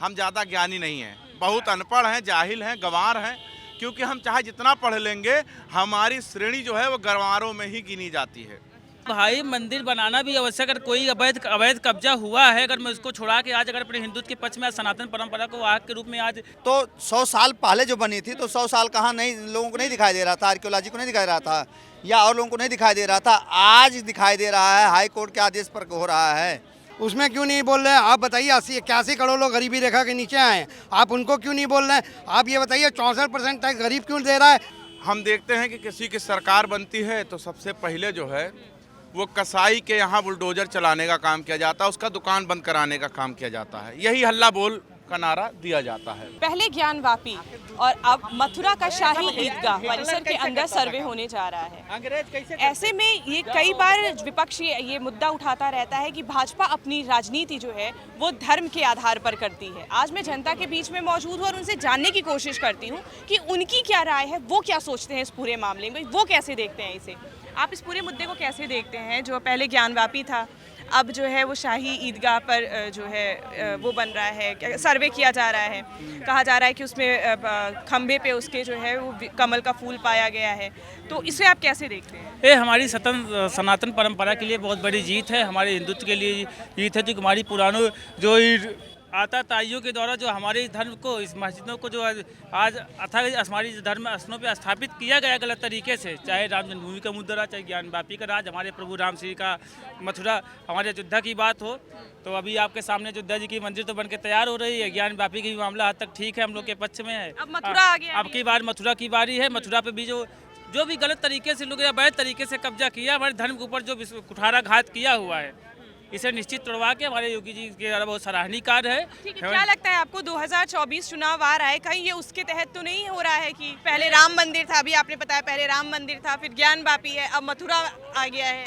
हम ज़्यादा ज्ञानी नहीं हैं, बहुत अनपढ़ हैं, जाहिल हैं, गंवार हैं। क्योंकि हम चाहे जितना पढ़ लेंगे, हमारी श्रेणी जो है वो गंवारों में ही गिनी जाती है। भाई मंदिर बनाना भी आवश्यक, अगर कोई अवैध कब्जा हुआ है, अगर मैं उसको छुड़ा के आज अगर अपने हिंदुत्व के पक्ष में आज सनातन परंपरा को आग के रूप में आज तो 100 साल पहले जो बनी थी तो 100 साल कहाँ नहीं, लोगों को नहीं दिखाई दे रहा था, आर्कियोलॉजी को नहीं दिखाई रहा था या और लोगों को नहीं दिखाई दे रहा था। आज दिखाई दे रहा है, हाई कोर्ट के आदेश पर हो रहा है। उसमें क्यों नहीं बोल रहे हैं? आप बताइए, 80-81 करोड़ लोग गरीबी रेखा के नीचे आए हैं, आप उनको क्यों नहीं बोल रहे हैं? आप ये बताइए 64% टैक्स गरीब क्यों दे रहा है? हम देखते हैं कि किसी की सरकार बनती है तो सबसे पहले जो है वो कसाई के यहाँ बुलडोजर चलाने का काम किया जाता है, उसका दुकान बंद कराने का काम किया जाता है, यही हल्ला बोल का नारा दिया जाता है। पहले ज्ञानवापी और अब मथुरा का शाही ईदगाह परिसर के अंदर सर्वे होने जा रहा है। ऐसे में ये कई बार विपक्ष ये मुद्दा उठाता रहता है कि भाजपा अपनी राजनीति जो है वो धर्म के आधार पर करती है। आज मैं जनता के बीच में मौजूद हूँ और उनसे जानने की कोशिश करती हूँ कि उनकी क्या राय है, वो क्या सोचते हैं इस पूरे मामले में, वो कैसे देखते हैं इसे। आप इस पूरे मुद्दे को कैसे देखते हैं, जो पहले ज्ञानवापी था अब जो है वो शाही ईदगाह पर जो है वो बन रहा है, सर्वे किया जा रहा है, कहा जा रहा है कि उसमें खंबे पे उसके जो है वो कमल का फूल पाया गया है, तो इसे आप कैसे देखते हैं? ये हमारी सनातन परंपरा के लिए बहुत बड़ी जीत है, हमारे हिंदुत्व के लिए जीत है, जो हमारी पुरानों जो आता ताइयों के द्वारा जो हमारे धर्म को, इस मस्जिदों को जो आज अथाह हमारी धर्म स्थलों पे स्थापित किया गया गलत तरीके से, चाहे राम जन्मभूमि का मुद्दा रहा, चाहे ज्ञानवापी का राज, हमारे प्रभु राम श्री का मथुरा, हमारे अयोध्या की बात हो, तो अभी आपके सामने अयोध्या जी की मंदिर तो बन के तैयार हो रही है। ज्ञानवापी की भी मामला हद तक ठीक है, हम लोग के पक्ष में है। अब मथुरा आ गया, अब की बार मथुरा की बारी है। मथुरा पे भी जो भी गलत तरीके से लोग अवैध तरीके से कब्जा किया, हमारे धर्म के ऊपर जो कुठाराघात किया हुआ है, इसे निश्चित तोड़वा के हमारे योगी जी के द्वारा बहुत सराहनीय कार्य है। क्या लगता है आपको 2024 चुनाव आ रहा है, कहीं ये उसके तहत तो नहीं हो रहा है कि पहले राम मंदिर था, अभी आपने बताया पहले राम मंदिर था, फिर ज्ञानवापी है, अब मथुरा आ गया है?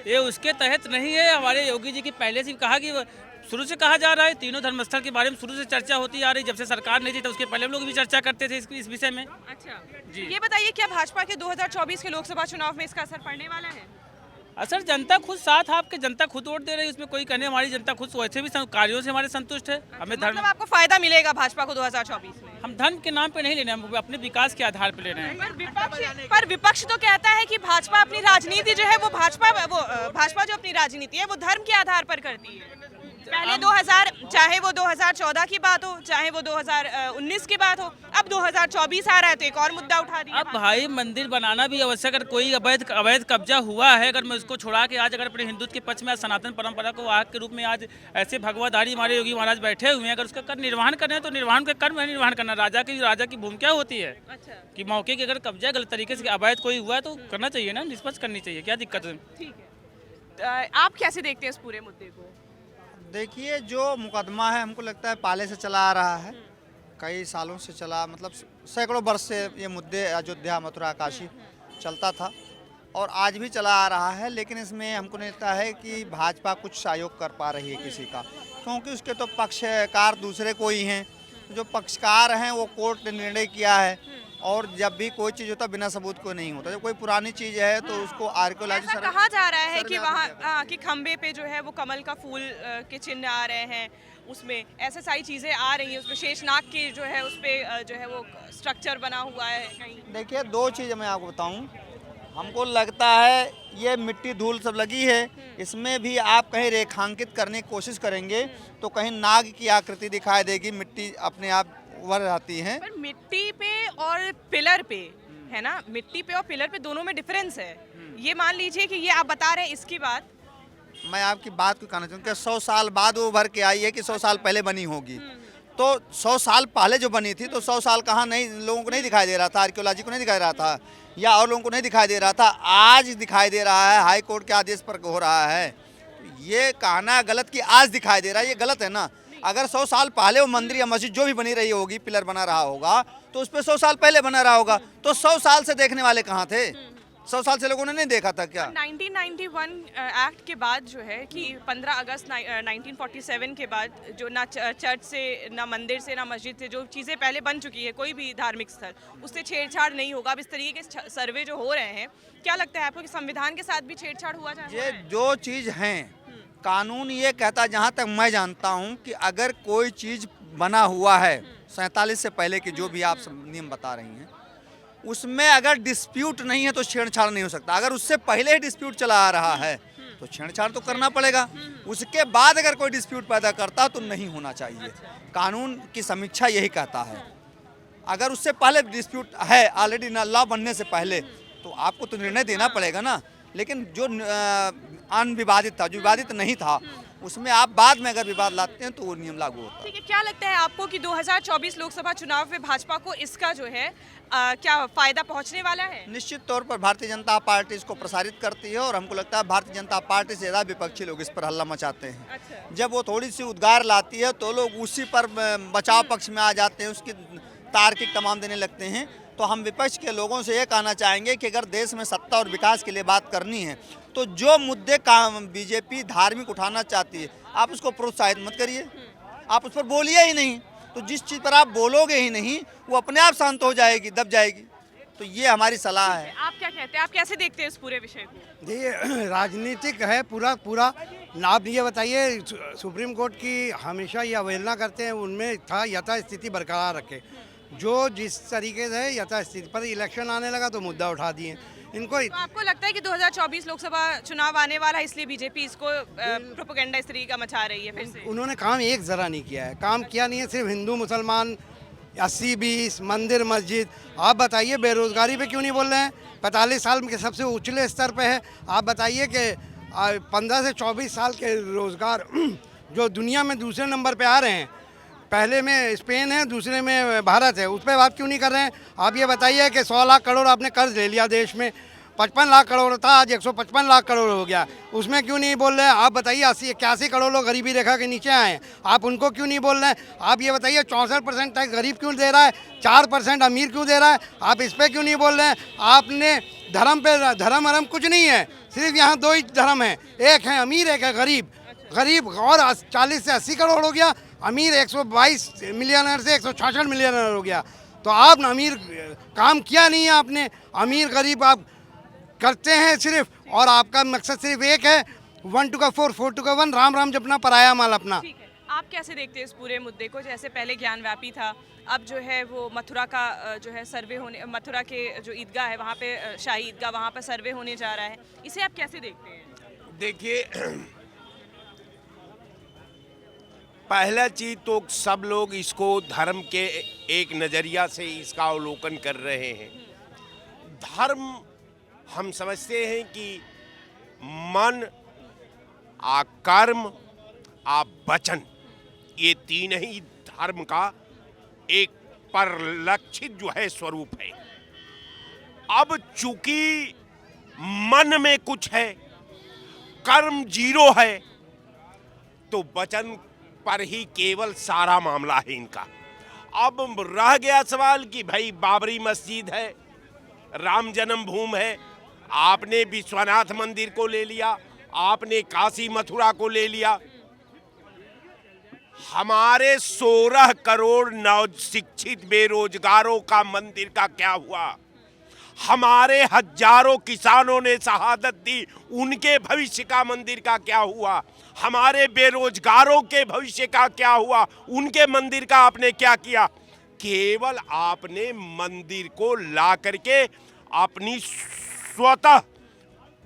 ये उसके तहत नहीं है। हमारे योगी जी की पहले से कहा कि शुरू से कहा जा रहा है, तीनों धर्मस्थल के बारे में शुरू से चर्चा होती आ रही, जब से सरकार नहीं थी तो उसके पहले हम लोग भी चर्चा करते थे इस विषय में। अच्छा जी, ये बताइए क्या भाजपा के 2024 के लोकसभा चुनाव में इसका असर पड़ने वाला है? असर जनता खुद साथ आपके, जनता खुद वोट दे रही है, उसमें कोई कहने, हमारी जनता खुद वैसे भी कार्यों से हमारे संतुष्ट है। हमें मतलब आपको फायदा मिलेगा भाजपा को 2024 में? हम धर्म के नाम पे नहीं ले रहे हैं, हम अपने विकास के आधार पे ले रहे हैं। पर विपक्ष तो कहता है कि भाजपा अपनी राजनीति जो है वो भाजपा जो अपनी राजनीति है वो धर्म के आधार पर करती है। पहले 2000 चाहे वो 2014 की बात हो, चाहे वो 2019 की बात हो, अब 2024 आ रहा है तो एक और मुद्दा उठा दिया। अब भाई मंदिर बनाना भी आवश्यक, अगर कोई अवैध कब्जा हुआ है, अगर मैं उसको छुड़ा के आज अगर अपने हिंदुत्व के पक्ष में आज सनातन परंपरा को आग के रूप में आज ऐसे भगवाधारी हमारे योगी महाराज बैठे हुए हैं, अगर उसका कर निर्वहन कर रहे हैं तो निर्वहन का कर्म है निर्वहन करना। राजा की भूमिका होती है कि मौके की अगर कब्जा गलत तरीके से अवैध कोई हुआ है तो करना चाहिए ना, निष्पक्ष करनी चाहिए, क्या दिक्कत है? ठीक है, आप कैसे देखते हैं इस पूरे मुद्दे को? देखिए, जो मुकदमा है हमको लगता है पहले से चला आ रहा है, कई सालों से चला, मतलब सैकड़ों वर्ष से ये मुद्दे अयोध्या मथुरा काशी चलता था और आज भी चला आ रहा है। लेकिन इसमें हमको नहीं लगता है कि भाजपा कुछ सहयोग कर पा रही है किसी का, क्योंकि उसके तो पक्षकार दूसरे कोई हैं। जो पक्षकार हैं वो कोर्ट ने निर्णय किया है, और जब भी कोई चीज़ होता बिना सबूत को नहीं होता। जब कोई पुरानी चीज़ है तो उसको आर्कियोलॉजी ऐसा कहा जा रहा है कि वहाँ कि खंबे पे जो है वो कमल का फूल के चिन्ह आ रहे हैं, उसमें ऐसे सारी चीज़ें आ रही हैं, उसमें शेषनाग की जो है उस पर जो है वो स्ट्रक्चर बना हुआ है कहीं। देखिए, दो चीज़ मैं आपको बताऊं, हमको लगता है ये मिट्टी धूल सब लगी है, इसमें भी आप कहीं रेखांकित करने की कोशिश करेंगे तो कहीं नाग की आकृति दिखाई देगी, मिट्टी अपने आप उभर आती है। पर मिट्टी पे और पिलर पे है ना, मिट्टी पे और पिलर पे दोनों में डिफरेंस है। ये मान लीजिए कि ये आप बता रहे हैं इसकी बात, मैं आपकी बात को कहना चाहूँगा कि 100 साल बाद वो उभर के आई है कि 100 साल पहले बनी होगी। तो 100 साल पहले जो बनी थी तो 100 साल कहाँ नहीं, लोगों को नहीं दिखाई दे रहा था, आर्कियोलॉजी को नहीं दिखाई रहा था या और लोगों को नहीं दिखाई दे रहा था। आज दिखाई दे रहा है, हाई कोर्ट के आदेश पर हो रहा है। ये कहना गलत कि आज दिखाई दे रहा है, ये गलत है ना। अगर 100 साल पहले वो मंदिर या मस्जिद जो भी बनी रही होगी, पिलर बना रहा होगा, तो उस पर 100 साल पहले बना रहा होगा। तो 100 साल से देखने वाले कहाँ थे? 100 साल से लोगों ने नहीं देखा था क्या? 1991 एक्ट के बाद जो है कि 15 अगस्त 1947 के बाद जो ना चर्च से, ना मंदिर से, ना मस्जिद से जो चीज़ें पहले बन चुकी है, कोई भी धार्मिक स्थल, उससे छेड़छाड़ नहीं होगा। अब इस तरीके के सर्वे जो हो रहे हैं, क्या लगता है आपको कि संविधान के साथ भी छेड़छाड़ हुआ जा रहा है? ये जो चीज़ हैं कानून ये कहता, जहाँ तक मैं जानता हूँ, कि अगर कोई चीज़ बना हुआ है 47 से पहले की जो भी आप सब नियम बता रही हैं, उसमें अगर डिस्प्यूट नहीं है तो छेड़छाड़ नहीं हो सकता। अगर उससे पहले ही डिस्प्यूट चला आ रहा है तो छेड़छाड़ तो करना पड़ेगा। उसके बाद अगर कोई डिस्प्यूट पैदा करता तो नहीं होना चाहिए। कानून की समीक्षा यही कहता है। अगर उससे पहले डिस्प्यूट है ऑलरेडी लॉ बनने से पहले, तो आपको तो निर्णय देना पड़ेगा ना। लेकिन जो अनविवादित था, जो विवादित नहीं था, उसमें आप बाद में अगर विवाद लाते हैं तो वो नियम लागू होता है। ठीक है, क्या लगता है आपको कि 2024 लोकसभा चुनाव में भाजपा को इसका जो है क्या फायदा पहुंचने वाला है? निश्चित तौर पर भारतीय जनता पार्टी इसको प्रसारित करती है और हमको लगता है भारतीय जनता पार्टी से ज़्यादा विपक्षी लोग इस पर हल्ला मचाते हैं। अच्छा। जब वो थोड़ी सी उद्गार लाती है तो लोग उसी पर बचाव पक्ष में आ जाते हैं, उसकी तार्किक तमाम देने लगते हैं। तो हम विपक्ष के लोगों से ये कहना चाहेंगे कि अगर देश में सत्ता और विकास के लिए बात करनी है तो जो मुद्दे का बीजेपी धार्मिक उठाना चाहती है, आप उसको प्रोत्साहित मत करिए, आप उस पर बोलिए ही नहीं। तो जिस चीज़ पर आप बोलोगे ही नहीं, वो अपने आप शांत हो जाएगी, दब जाएगी। तो ये हमारी सलाह है। आप क्या कहते हैं, आप कैसे देखते हैं इस पूरे विषय को? ये राजनीतिक है पूरा। आप ये बताइए, सुप्रीम कोर्ट की हमेशा ये अवहेलना करते हैं, उनमें था यथास्थिति बरकरार रखे। जो जिस तरीके से यथास्थिति पर इलेक्शन आने लगा तो मुद्दा उठा दिए इनको। तो आपको लगता है कि 2024 लोकसभा चुनाव आने वाला है, इसलिए बीजेपी इसको प्रोपेगेंडा इस तरीके का मचा रही है फिर से? उन्होंने काम एक ज़रा नहीं किया है, काम किया नहीं है। सिर्फ हिंदू मुसलमान 80-20 मंदिर मस्जिद। आप बताइए बेरोजगारी पे क्यों नहीं बोल रहे हैं? 45 साल के सबसे उछले स्तर पे है। आप बताइए कि 15 से 24 साल के रोज़गार जो दुनिया में दूसरे नंबर पे आ रहे हैं, पहले में स्पेन है, दूसरे में भारत है, उस पर बात क्यों नहीं कर रहे हैं? आप ये बताइए कि 100 लाख करोड़ आपने कर्ज ले लिया देश में, 55 लाख करोड़ था, आज 155 लाख करोड़ हो गया, उसमें क्यों नहीं बोल रहे हैं? आप बताइए 81 करोड़ लोग गरीबी रेखा के नीचे आए हैं, आप उनको क्यों नहीं बोल रहे हैं? आप ये बताइए 64% टैक्स गरीब क्यों दे रहा है, 4% अमीर क्यों दे रहा है? आप इस पर क्यों नहीं बोल रहे हैं? आपने धर्म पे धर्म कुछ नहीं है, सिर्फ यहाँ दो ही धर्म है, एक है अमीर, एक है गरीब। गरीब और 40 से 80 करोड़ हो गया, अमीर 122 मिलियनर से 166 मिलियनर हो गया। तो आप अमीर काम किया नहीं है आपने, अमीर गरीब आप करते हैं सिर्फ, और आपका मकसद सिर्फ एक है 1 to 4, 4 to 1, राम राम जपना, पराया माल अपना। ठीक है, आप कैसे देखते हैं इस पूरे मुद्दे को? जैसे पहले ज्ञानव्यापी था, अब जो है वो मथुरा का जो है सर्वे होने, मथुरा के जो ईदगाह है वहाँ पे शाही ईदगाह, वहाँ पर सर्वे होने जा रहा है, इसे आप कैसे देखते हैं? देखिए, पहला चीज तो सब लोग इसको धर्म के एक नज़रिया से इसका अवलोकन कर रहे हैं। धर्म हम समझते हैं कि मन आ कर्म आ वचन, ये तीन ही धर्म का एक परिलक्षित जो है स्वरूप है। अब चूंकि मन में कुछ है, कर्म जीरो है, तो वचन पर ही केवल सारा मामला है इनका। अब रह गया सवाल कि भाई बाबरी मस्जिद है, राम जन्मभूमि है, आपने विश्वनाथ मंदिर को ले लिया, आपने काशी मथुरा को ले लिया। हमारे 16 करोड़ नव शिक्षित बेरोजगारों का मंदिर का क्या हुआ? हमारे हजारों किसानों ने शहादत दी, उनके भविष्य का मंदिर का क्या हुआ? हमारे बेरोजगारों के भविष्य का क्या हुआ? उनके मंदिर का आपने क्या किया? केवल आपने मंदिर को ला करके अपनी स्वतः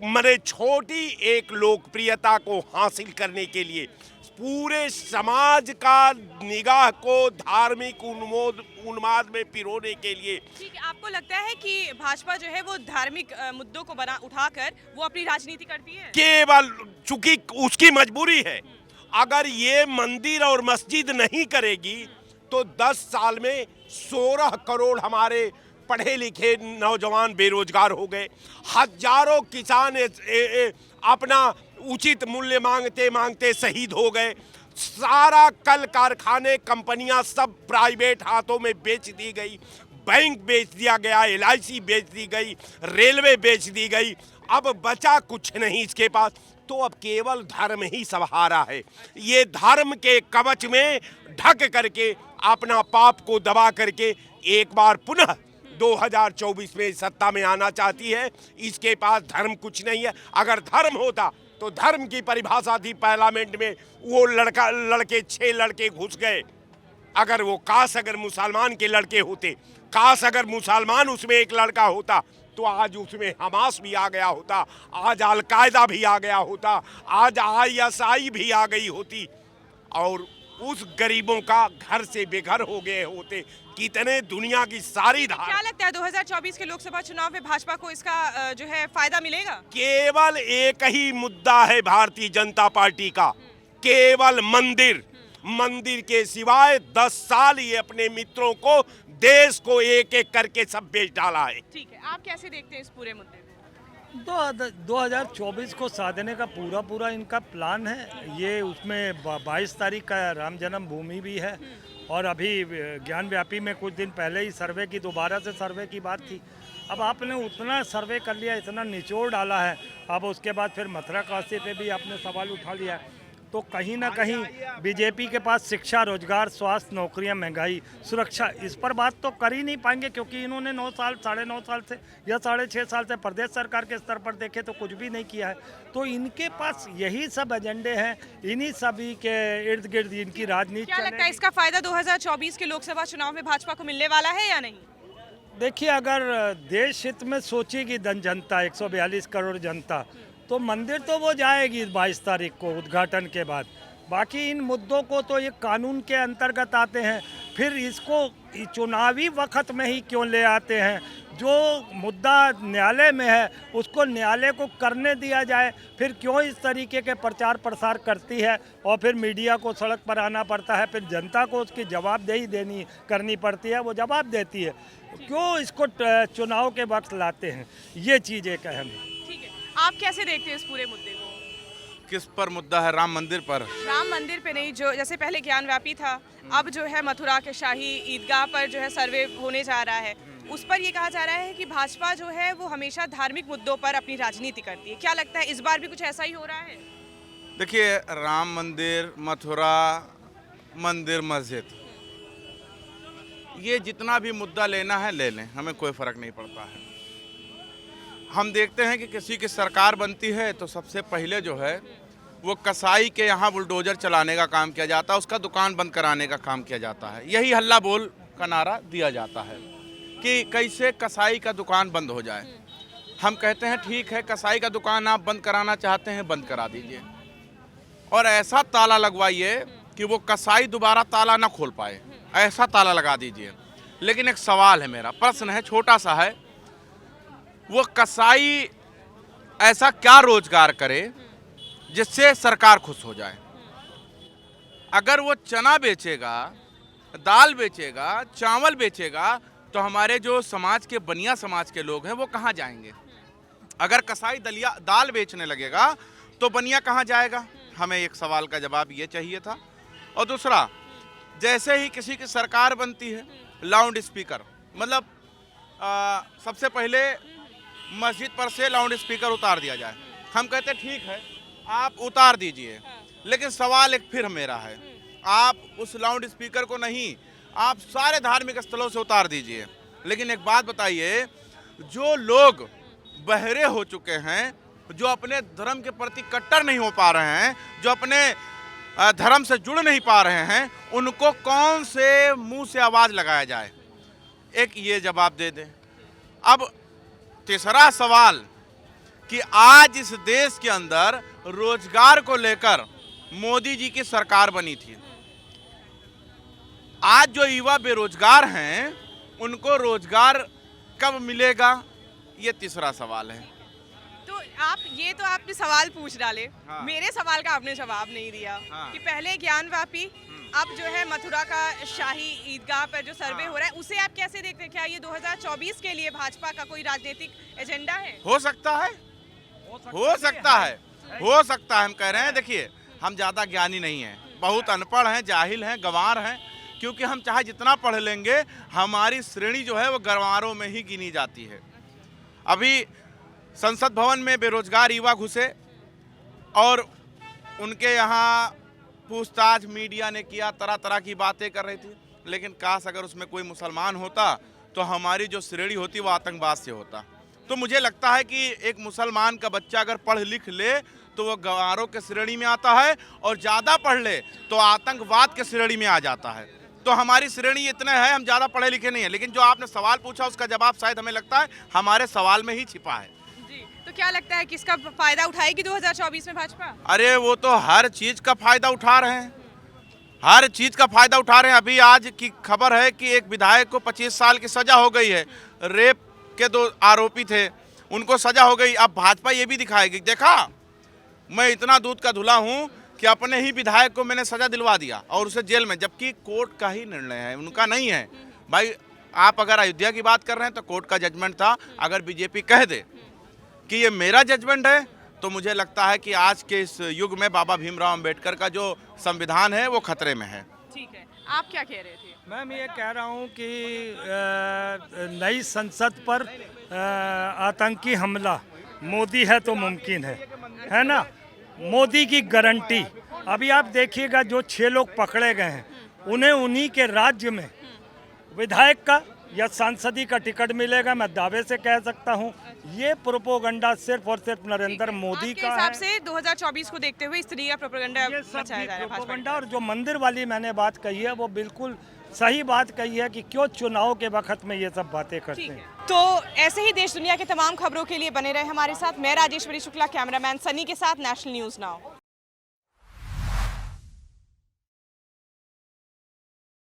मरे छोटी एक लोकप्रियता को हासिल करने के लिए पूरे समाज का निगाह को धार्मिक उन्माद में पिरोने के लिए। ठीक है, आपको लगता है कि भाजपा जो है वो धार्मिक मुद्दों को उठाकर वो अपनी राजनीति करती है? केवल चूंकि उसकी मजबूरी है। अगर ये मंदिर और मस्जिद नहीं करेगी तो 10 साल में 16 करोड़ हमारे पढ़े लिखे नौजवान बेरोजगार हो गए, हजारों किसान अपना उचित मूल्य मांगते मांगते शहीद हो गए, सारा कल कारखाने कंपनियां सब प्राइवेट हाथों में बेच दी गई, बैंक बेच दिया गया, LIC बेच दी गई, रेलवे बेच दी गई, अब बचा कुछ नहीं इसके पास। तो अब केवल धर्म ही सहारा है। ये धर्म के कवच में ढक करके अपना पाप को दबा करके एक बार पुनः 2024 में सत्ता में आना चाहती है। इसके पास धर्म कुछ नहीं है। अगर धर्म होता तो धर्म की परिभाषा थी पार्लियामेंट में, वो लड़के 6 लड़के घुस गए। अगर वो काश अगर मुसलमान के लड़के होते, काश अगर मुसलमान उसमें एक लड़का होता, तो आज उसमें हमास भी आ गया होता, आज अलकायदा भी आ गया होता, आज ISI भी आ गई होती, और उस गरीबों का घर से बेघर हो गए होते। कितने दुनिया की सारी क्या लगता है 2024 के लोकसभा चुनाव में भाजपा को इसका जो है फायदा मिलेगा? केवल एक ही मुद्दा है भारतीय जनता पार्टी का, केवल मंदिर। मंदिर के सिवाय 10 साल ये अपने मित्रों को, देश को एक एक करके सब बेच डाला है। ठीक है, आप कैसे देखते हैं इस पूरे मुद्दे को? 2024 को साधने का पूरा इनका प्लान है। ये उसमें 22 तारीख का राम जन्म भूमि भी है, और अभी ज्ञान व्यापी में कुछ दिन पहले ही सर्वे की, दोबारा से सर्वे की बात थी। अब आपने उतना सर्वे कर लिया, इतना निचोड़ डाला है, अब उसके बाद फिर मथुरा काशी पे भी आपने सवाल उठा लिया है। तो कहीं ना कहीं बीजेपी के पास शिक्षा, रोजगार, स्वास्थ्य, नौकरियां, महंगाई, सुरक्षा, इस पर बात तो कर ही नहीं पाएंगे, क्योंकि इन्होंने 9 साल, 9.5 साल से या 6.5 साल से प्रदेश सरकार के स्तर पर देखे तो कुछ भी नहीं किया है। तो इनके पास यही सब एजेंडे हैं, इन्हीं सभी के इर्द गिर्द इनकी राजनीति। क्या लगता है इसका फायदा 2024 के लोकसभा चुनाव में भाजपा को मिलने वाला है या नहीं? देखिए, अगर देश हित में सोचेगी जनता, 142 करोड़ जनता, तो मंदिर तो वो जाएगी 22 तारीख को उद्घाटन के बाद। बाकी इन मुद्दों को तो ये कानून के अंतर्गत आते हैं, फिर इसको चुनावी वक्त में ही क्यों ले आते हैं? जो मुद्दा न्यायालय में है उसको न्यायालय को करने दिया जाए, फिर क्यों इस तरीके के प्रचार प्रसार करती है और फिर मीडिया को सड़क पर आना पड़ता है, फिर जनता को उसकी जवाबदेही करनी पड़ती है, वो जवाब देती है। क्यों इसको चुनाव के वक्त लाते हैं? ये चीज़ एक अहम है। ठीक है, आप कैसे देखते हैं इस पूरे मुद्दे को? किस पर मुद्दा है? राम मंदिर पर। राम मंदिर पे नहीं, जो जैसे पहले ज्ञानव्यापी था, अब जो है मथुरा के शाही ईदगाह पर जो है सर्वे होने जा रहा है, उस पर ये कहा जा रहा है कि भाजपा जो है वो हमेशा धार्मिक मुद्दों पर अपनी राजनीति करती है। क्या लगता है इस बार भी कुछ ऐसा ही हो रहा है? देखिए, राम मंदिर, मथुरा मंदिर, मस्जिद, ये जितना भी मुद्दा लेना है ले लें, हमें कोई फर्क नहीं पड़ता है। हम देखते हैं कि किसी की सरकार बनती है तो सबसे पहले जो है वो कसाई के यहाँ बुलडोजर चलाने का काम किया जाता है, उसका दुकान बंद कराने का काम किया जाता है। यही हल्ला बोल का नारा दिया जाता है कि कैसे कसाई का दुकान बंद हो जाए। हम कहते हैं ठीक है, कसाई का दुकान आप बंद कराना चाहते हैं, बंद करा दीजिए, और ऐसा ताला लगवाइए कि वो कसाई दोबारा ताला ना खोल पाए, ऐसा ताला लगा दीजिए। लेकिन एक सवाल है, मेरा प्रश्न है, छोटा सा है, वो कसाई ऐसा क्या रोजगार करे जिससे सरकार खुश हो जाए? अगर वो चना बेचेगा, दाल बेचेगा, चावल बेचेगा, तो हमारे जो समाज के बनिया समाज के लोग हैं वो कहाँ जाएंगे? अगर कसाई दाल बेचने लगेगा तो बनिया कहाँ जाएगा? हमें एक सवाल का जवाब ये चाहिए था। और दूसरा, जैसे ही किसी की सरकार बनती है, लाउड स्पीकर, मतलब सबसे पहले मस्जिद पर से लाउड स्पीकर उतार दिया जाए। हम कहते ठीक है, आप उतार दीजिए, लेकिन सवाल एक फिर मेरा है, आप उस लाउड स्पीकर को नहीं, आप सारे धार्मिक स्थलों से उतार दीजिए। लेकिन एक बात बताइए, जो लोग बहरे हो चुके हैं, जो अपने धर्म के प्रति कट्टर नहीं हो पा रहे हैं, जो अपने धर्म से जुड़ नहीं पा रहे हैं, उनको कौन से मुंह से आवाज़ लगाया जाए? एक ये जवाब दे दें। अब तीसरा सवाल कि आज इस देश के अंदर रोजगार को लेकर मोदी जी की सरकार बनी थी, आज जो युवा बेरोजगार हैं उनको रोजगार कब मिलेगा? ये तीसरा सवाल है। तो आपने सवाल पूछ डाले। हाँ। मेरे सवाल का आपने जवाब नहीं दिया। हाँ। कि पहले ज्ञानव्यापी, अब जो है मथुरा का शाही ईदगाह पर जो सर्वे हो रहा है, उसे आप कैसे देखते हैं? क्या ये 2024 के लिए भाजपा का कोई राजनीतिक एजेंडा है? हो सकता है, हो सकता है, हो सकता है। हम कह रहे हैं, देखिए, हम ज़्यादा ज्ञानी नहीं हैं, बहुत अनपढ़ हैं, जाहिल हैं, गंवार हैं, क्योंकि हम चाहे जितना पढ़ लेंगे, हमारी श्रेणी जो है वो गंवारों में ही गिनी जाती है। अभी संसद भवन में बेरोजगार युवा घुसे और उनके यहाँ पूछताछ मीडिया ने किया, तरह तरह की बातें कर रही थी, लेकिन काश अगर उसमें कोई मुसलमान होता तो हमारी जो श्रेणी होती वो आतंकवाद से होता। तो मुझे लगता है कि एक मुसलमान का बच्चा अगर पढ़ लिख ले तो वो गवारों के श्रेणी में आता है, और ज़्यादा पढ़ ले तो आतंकवाद के श्रेणी में आ जाता है। तो हमारी श्रेणी इतने है, हम ज़्यादा पढ़े लिखे नहीं है। लेकिन जो आपने सवाल पूछा उसका जवाब शायद हमें लगता है हमारे सवाल में ही छिपा है। जी, तो क्या लगता है किसका फायदा उठाएगी 2024 में भाजपा? अरे वो तो हर चीज़ का फायदा उठा रहे हैं, हर चीज़ का फायदा उठा रहे हैं। अभी आज की खबर है कि एक विधायक को 25 साल की सजा हो गई है, रेप के 2 आरोपी थे, उनको सजा हो गई। अब भाजपा ये भी दिखाएगी, देखा मैं इतना दूध का धुला हूँ कि अपने ही विधायक को मैंने सजा दिलवा दिया और उसे जेल में, जबकि कोर्ट का ही निर्णय है, उनका नहीं है। भाई आप अगर अयोध्या की बात कर रहे हैं तो कोर्ट का जजमेंट था। अगर बीजेपी कह दे कि ये मेरा जजमेंट है तो मुझे लगता है कि आज के इस युग में बाबा भीमराव अंबेडकर का जो संविधान है वो खतरे में है। ठीक है, आप क्या कह रहे थे? मैम ये कह रहा हूँ कि नई संसद पर आतंकी हमला मोदी है तो मुमकिन है ना, मोदी की गारंटी। अभी आप देखिएगा जो 6 लोग पकड़े गए हैं उन्हें उन्हीं के राज्य में विधायक का या सांसदी का टिकट मिलेगा, मैं दावे से कह सकता हूँ। ये प्रोपोगंडा सिर्फ और सिर्फ नरेंद्र मोदी आपके का हिसाब है। से 2024 को देखते हुए इस तरह का प्रोपेगेंडा ये सब मचाया जा रहा है भाजपा की? प्रोपोगंडा, और जो मंदिर वाली मैंने बात कही है वो बिल्कुल सही बात कही है कि क्यों चुनाव के वक्त में ये सब बातें करते ठीक हैं। है, तो ऐसे ही देश दुनिया के तमाम खबरों के लिए बने रहे हमारे साथ। मैं राजेश्वरी शुक्ला, कैमरामैन सनी के साथ, नेशनल न्यूज़ नाउ।